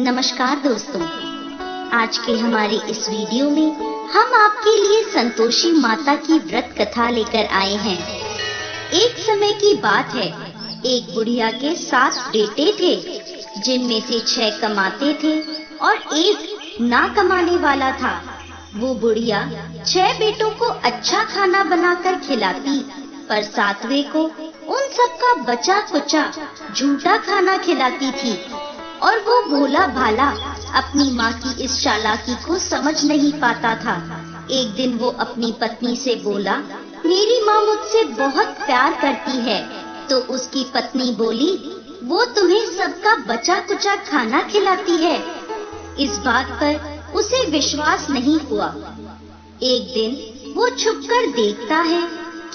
नमस्कार दोस्तों, आज के हमारे इस वीडियो में हम आपके लिए संतोषी माता की व्रत कथा लेकर आए हैं। एक समय की बात है, एक बुढ़िया के 7 बेटे थे, जिनमें से 6 कमाते थे और एक ना कमाने वाला था। वो बुढ़िया 6 बेटों को अच्छा खाना बनाकर खिलाती, पर 7वें को उन सबका बचा कुचा झूठा खाना खिलाती थी। और वो भोला भाला अपनी माँ की इस चालाकी को समझ नहीं पाता था। एक दिन वो अपनी पत्नी से बोला, मेरी माँ मुझसे बहुत प्यार करती है। तो उसकी पत्नी बोली, वो तुम्हें सबका बचा कुचा खाना खिलाती है। इस बात पर उसे विश्वास नहीं हुआ। एक दिन वो छुपकर देखता है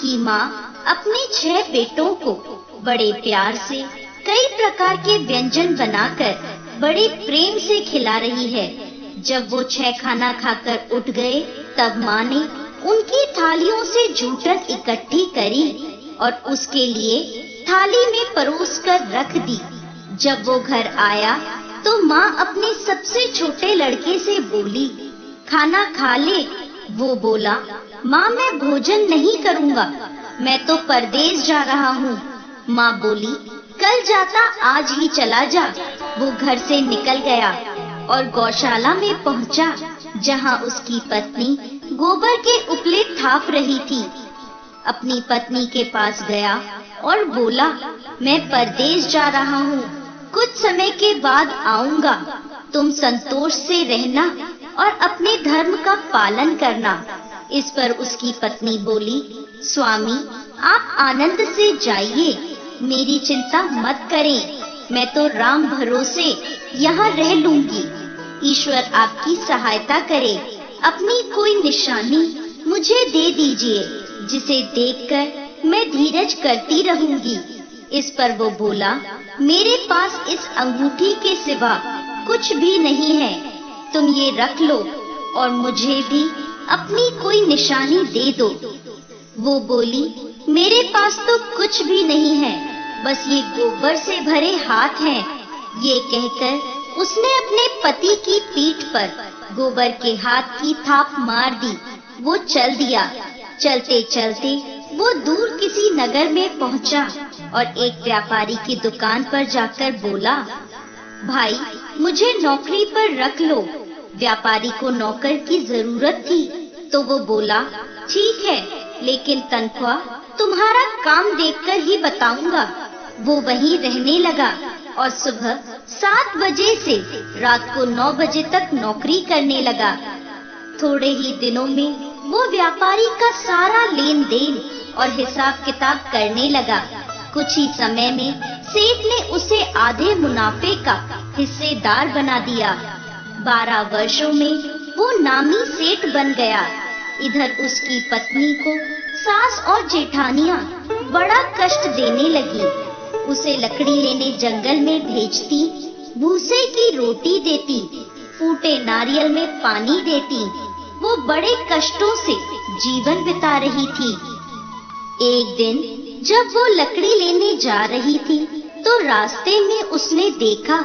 कि माँ अपने 6 बेटों को बड़े प्यार से कई प्रकार के व्यंजन बनाकर बड़े प्रेम से खिला रही है। जब वो 6 खाना खाकर उठ गए, तब माँ ने उनकी थालियों से जूठन इकट्ठी करी और उसके लिए थाली में परोस कर रख दी। जब वो घर आया तो माँ अपने सबसे छोटे लड़के से बोली, खाना खा ले। वो बोला, माँ मैं भोजन नहीं करूँगा, मैं तो परदेश जा रहा हूँ। माँ बोली, कल जाता आज ही चला जा। वो घर से निकल गया और गौशाला में पहुंचा, जहां उसकी पत्नी गोबर के उपले थाप रही थी। अपनी पत्नी के पास गया और बोला, मैं परदेश जा रहा हूँ, कुछ समय के बाद आऊंगा। तुम संतोष से रहना और अपने धर्म का पालन करना। इस पर उसकी पत्नी बोली, स्वामी आप आनंद से जाइए, मेरी चिंता मत करें, मैं तो राम भरोसे यहाँ रह लूंगी। ईश्वर आपकी सहायता करे। अपनी कोई निशानी मुझे दे दीजिए, जिसे देखकर मैं धीरज करती रहूंगी। इस पर वो बोला, मेरे पास इस अंगूठी के सिवा कुछ भी नहीं है, तुम ये रख लो और मुझे भी अपनी कोई निशानी दे दो। वो बोली, मेरे पास तो कुछ भी नहीं है, बस ये गोबर से भरे हाथ हैं। ये कहकर उसने अपने पति की पीठ पर गोबर के हाथ की थाप मार दी। वो चल दिया। चलते चलते वो दूर किसी नगर में पहुंचा और एक व्यापारी की दुकान पर जाकर बोला, भाई मुझे नौकरी पर रख लो। व्यापारी को नौकर की जरूरत थी, तो वो बोला, ठीक है, लेकिन तनख्वाह तुम्हारा काम देखकर ही बताऊंगा। वो वहीं रहने लगा और सुबह 7 बजे से रात को 9 बजे तक नौकरी करने लगा। थोड़े ही दिनों में वो व्यापारी का सारा लेन देन और हिसाब किताब करने लगा। कुछ ही समय में सेठ ने उसे आधे मुनाफे का हिस्सेदार बना दिया। 12 वर्षों में वो नामी सेठ बन गया। इधर उसकी पत्नी को सास और जेठानियां बड़ा कष्ट देने लगी। उसे लकड़ी लेने जंगल में भेजती, भूसे की रोटी देती, फूटे नारियल में पानी देती। वो बड़े कष्टों से जीवन बिता रही थी। एक दिन जब वो लकड़ी लेने जा रही थी, तो रास्ते में उसने देखा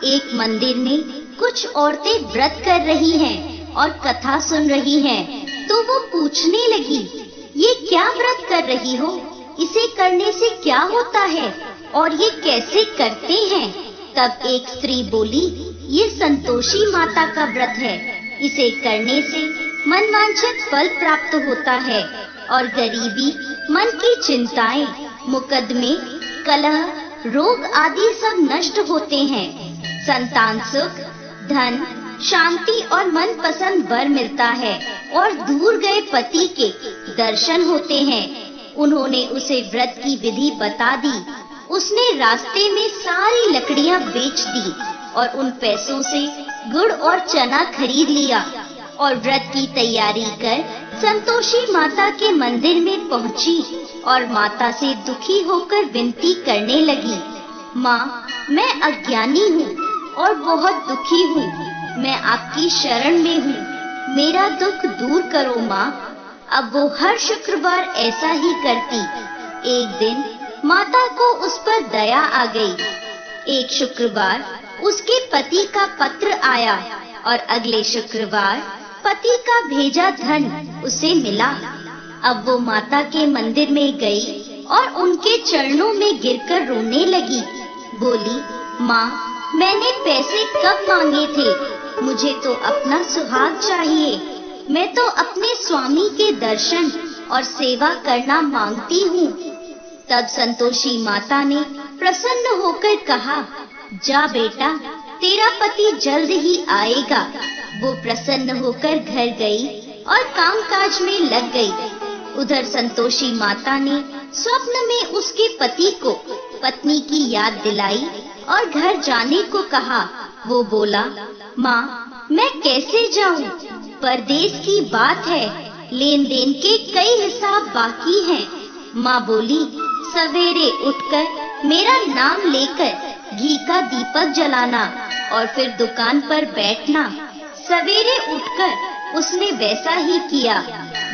एक मंदिर में कुछ औरतें व्रत कर रही हैं और कथा सुन रही हैं। तो वो पूछने लगी, ये क्या व्रत कर रही हो? इसे करने से क्या होता है और ये कैसे करते हैं? तब एक स्त्री बोली, ये संतोषी माता का व्रत है। इसे करने से मनवांछित फल प्राप्त होता है और गरीबी, मन की चिंताएं, मुकदमे, कलह, रोग आदि सब नष्ट होते हैं। संतान सुख, धन, शांति और मन पसंद वर मिलता है और दूर गए पति के दर्शन होते हैं। उन्होंने उसे व्रत की विधि बता दी। उसने रास्ते में सारी लकड़ियां बेच दी और उन पैसों से गुड़ और चना खरीद लिया और व्रत की तैयारी कर संतोषी माता के मंदिर में पहुंची और माता से दुखी होकर विनती करने लगी, माँ मैं अज्ञानी हूँ और बहुत दुखी हूँ, मैं आपकी शरण में हूँ, मेरा दुख दूर करो माँ। अब वो हर शुक्रवार ऐसा ही करती। एक दिन माता को उस पर दया आ गई। एक शुक्रवार उसके पति का पत्र आया और अगले शुक्रवार पति का भेजा धन उसे मिला। अब वो माता के मंदिर में गई और उनके चरणों में गिरकर रोने लगी। बोली, माँ, मैंने पैसे कब मांगे थे? मुझे तो अपना सुहाग चाहिए। मैं तो अपने स्वामी के दर्शन और सेवा करना मांगती हूँ। तब संतोषी माता ने प्रसन्न होकर कहा, जा बेटा, तेरा पति जल्द ही आएगा। वो प्रसन्न होकर घर गई और कामकाज में लग गई। उधर संतोषी माता ने स्वप्न में उसके पति को पत्नी की याद दिलाई और घर जाने को कहा। वो बोला, माँ, मैं कैसे जाऊँ? परदेश की बात है, लेन देन के कई हिसाब बाकी हैं। माँ बोली, सवेरे उठकर मेरा नाम लेकर घी का दीपक जलाना और फिर दुकान पर बैठना। सवेरे उठकर उसने वैसा ही किया।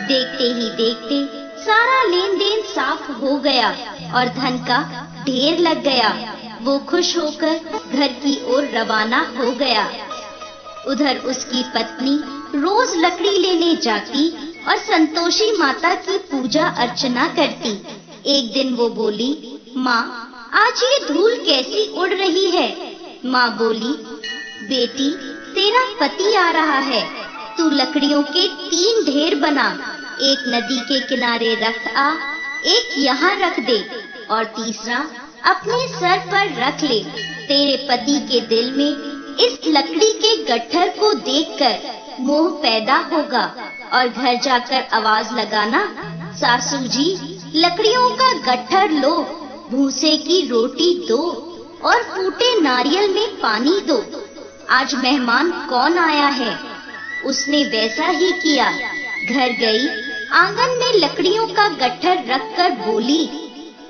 देखते ही देखते सारा लेन देन साफ हो गया और धन का ढेर लग गया। वो खुश होकर घर की ओर रवाना हो गया। उधर उसकी पत्नी रोज लकड़ी लेने जाती और संतोषी माता की पूजा अर्चना करती। एक दिन वो बोली, माँ, आज ये धूल कैसी उड़ रही है? माँ बोली, बेटी, तेरा पति आ रहा है। तू लकड़ियों के 3 ढेर बना, एक नदी के किनारे रख आ, एक यहाँ रख दे और तीसरा अपने सर पर रख ले। तेरे पति के दिल में इस लकड़ी के गट्ठर को देखकर मोह पैदा होगा और घर जाकर आवाज लगाना, सासू जी, लकड़ियों का गट्ठर लो, भूसे की रोटी दो और फूटे नारियल में पानी दो। आज मेहमान कौन आया है? उसने वैसा ही किया। घर गई, आंगन में लकड़ियों का गट्ठर रखकर बोली,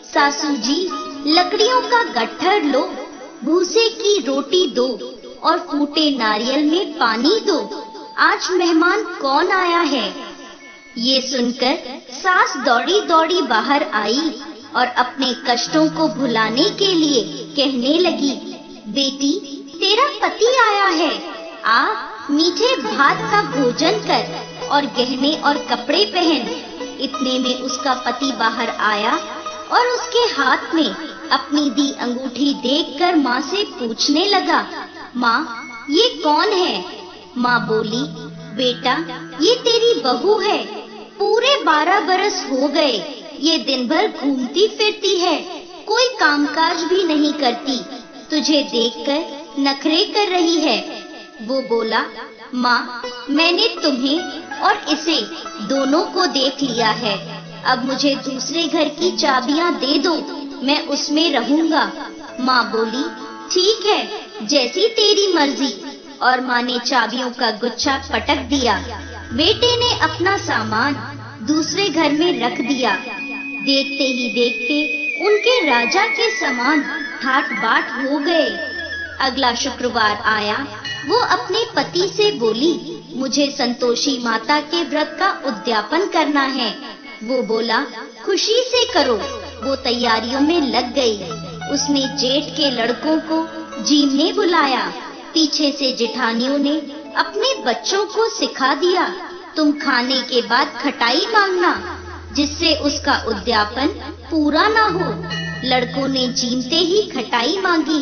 सासू जी, लकड़ियों का गट्ठर लो, भूसे की रोटी दो और फूटे नारियल में पानी दो। आज मेहमान कौन आया है? ये सुनकर सास दौड़ी दौड़ी बाहर आई और अपने कष्टों को भुलाने के लिए कहने लगी, बेटी, तेरा पति आया है। आ, मीठे भात का भोजन कर और गहने और कपड़े पहन। इतने में उसका पति बाहर आया और उसके हाथ में अपनी दी अंगूठी देखकर माँ से पूछने लगा, माँ, ये कौन है? माँ बोली, बेटा, ये तेरी बहू है। पूरे 12 बरस हो गए ये दिन भर घूमती फिरती है, कोई कामकाज भी नहीं करती, तुझे देखकर नखरे कर रही है। वो बोला, माँ, मैंने तुम्हें और इसे दोनों को देख लिया है। अब मुझे दूसरे घर की चाबियां दे दो, मैं उसमें रहूंगा। माँ बोली, ठीक है, जैसी तेरी मर्जी। और माँ ने चाबियों का गुच्छा पटक दिया। बेटे ने अपना सामान दूसरे घर में रख दिया। देखते ही देखते उनके राजा के समान ठाट बाट हो गए। अगला शुक्रवार आया। वो अपने पति से बोली, मुझे संतोषी माता के व्रत का उद्यापन करना है। वो बोला, खुशी से करो। वो तैयारियों में लग गई। उसने जेठ के लड़कों को जीमने बुलाया। पीछे से जेठानियों ने अपने बच्चों को सिखा दिया, तुम खाने के बाद खटाई मांगना, जिससे उसका उद्यापन पूरा ना हो। लड़कों ने जीमते ही खटाई मांगी।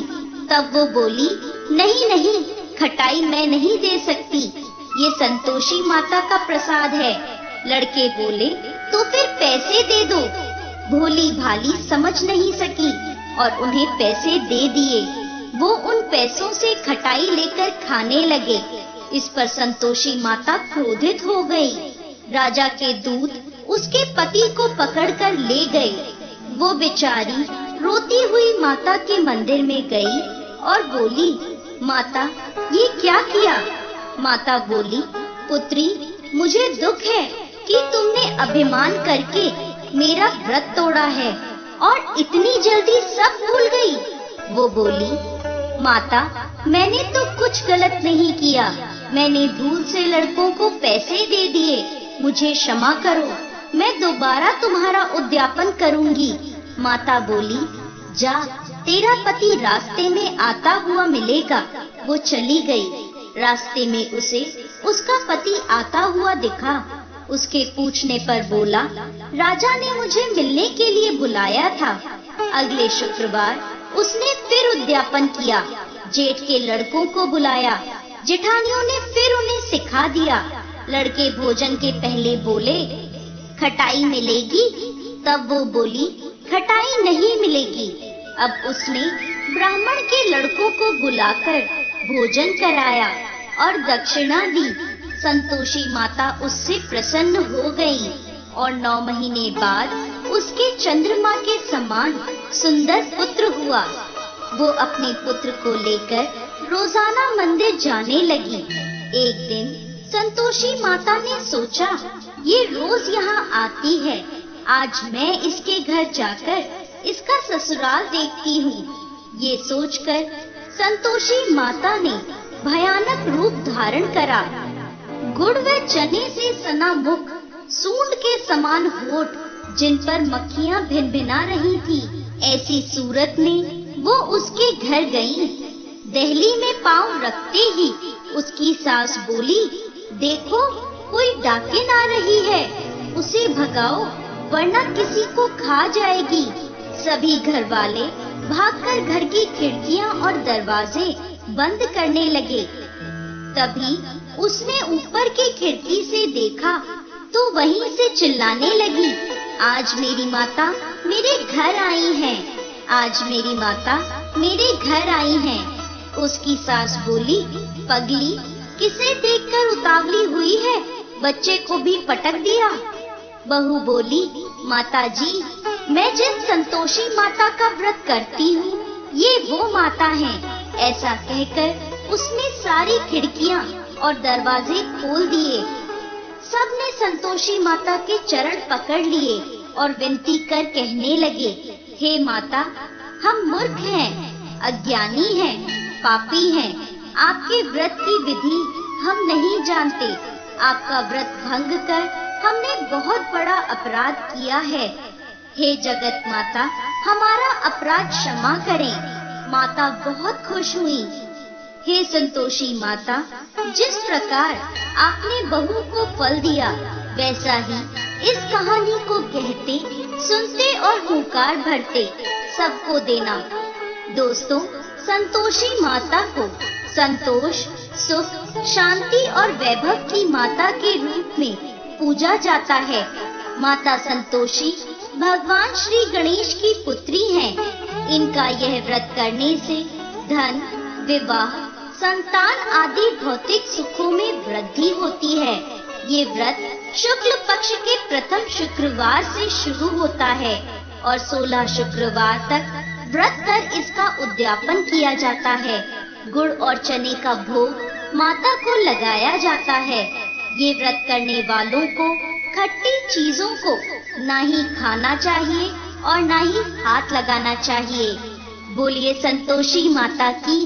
तब वो बोली, नहीं नहीं, खटाई मैं नहीं दे सकती, ये संतोषी माता का प्रसाद है। लड़के बोले, तो फिर पैसे दे दो। भोली भाली समझ नहीं सकी और उन्हें पैसे दे दिए। वो उन पैसों से खटाई लेकर खाने लगे। इस पर संतोषी माता क्रोधित हो गई। राजा के दूत उसके पति को पकड़कर ले गए। वो बेचारी रोती हुई माता के मंदिर में गई और बोली, माता, ये क्या किया? माता बोली, पुत्री, मुझे दुख है कि तुमने अभिमान करके मेरा व्रत तोड़ा है और इतनी जल्दी सब भूल गई। वो बोली, माता, मैंने तो कुछ गलत नहीं किया, मैंने भूल से लड़कों को पैसे दे दिए, मुझे क्षमा करो, मैं दोबारा तुम्हारा उद्यापन करूंगी। माता बोली, जा, तेरा पति रास्ते में आता हुआ मिलेगा। वो चली गई। रास्ते में उसे उसका पति आता हुआ दिखा। उसके पूछने पर बोला, राजा ने मुझे मिलने के लिए बुलाया था। अगले शुक्रवार उसने फिर उद्यापन किया। जेठ के लड़कों को बुलाया। जेठानियों ने फिर उन्हें सिखा दिया। लड़के भोजन के पहले बोले, खटाई मिलेगी? तब वो बोली, खटाई नहीं मिलेगी। अब उसने ब्राह्मण के लड़कों को बुलाकर भोजन कराया और दक्षिणा दी। संतोषी माता उससे प्रसन्न हो गई और 9 महीने बाद उसके चंद्रमा के समान सुंदर पुत्र हुआ। वो अपने पुत्र को लेकर रोजाना मंदिर जाने लगी। एक दिन संतोषी माता ने सोचा, ये रोज यहाँ आती है, आज मैं इसके घर जाकर इसका ससुराल देखती हूँ। ये सोचकर संतोषी माता ने भयानक रूप धारण करा। गुड़ व चने से सना मुख, सूंड के समान होठ, जिन पर मक्खियाँ भिनभिना रही थी, ऐसी सूरत में वो उसके घर गई। दहली में पांव रखते ही उसकी सास बोली, देखो कोई डाकिन आ रही है, उसे भगाओ वरना किसी को खा जाएगी। सभी घर वाले भागकर घर की खिड़कियां और दरवाजे बंद करने लगे। तभी उसने ऊपर की खिड़की से देखा तो वहीं से चिल्लाने लगी, आज मेरी माता मेरे घर आई है, आज मेरी माता मेरे घर आई है। उसकी सास बोली, पगली किसे देखकर उतावली हुई है, बच्चे को भी पटक दिया। बहू बोली, माताजी, मैं जिन संतोषी माता का व्रत करती हूँ, ये वो माता हैं। ऐसा कहकर उसने सारी खिड़कियाँ और दरवाजे खोल दिए। सबने संतोषी माता के चरण पकड़ लिए और विनती कर कहने लगे, हे माता, हम मूर्ख हैं, अज्ञानी हैं, पापी हैं, आपके व्रत की विधि हम नहीं जानते। आपका व्रत भंग कर हमने बहुत बड़ा अपराध किया है। हे जगत माता, हमारा अपराध क्षमा करें। माता बहुत खुश हुई। हे संतोषी माता, जिस प्रकार आपने बहू को फल दिया, वैसा ही इस कहानी को कहते, सुनते और हुंकार भरते सबको देना। दोस्तों, संतोषी माता को संतोष, सुख, शांति और वैभव की माता के रूप में पूजा जाता है। माता संतोषी भगवान श्री गणेश की पुत्री हैं। इनका यह व्रत करने से धन, विवाह, संतान आदि भौतिक सुखों में वृद्धि होती है। ये व्रत शुक्ल पक्ष के प्रथम शुक्रवार से शुरू होता है और 16 शुक्रवार तक व्रत कर इसका उद्यापन किया जाता है। गुड़ और चने का भोग माता को लगाया जाता है। ये व्रत करने वालों को खट्टी चीजों को ना ही खाना चाहिए और ना ही हाथ लगाना चाहिए। बोलिए संतोषी माता की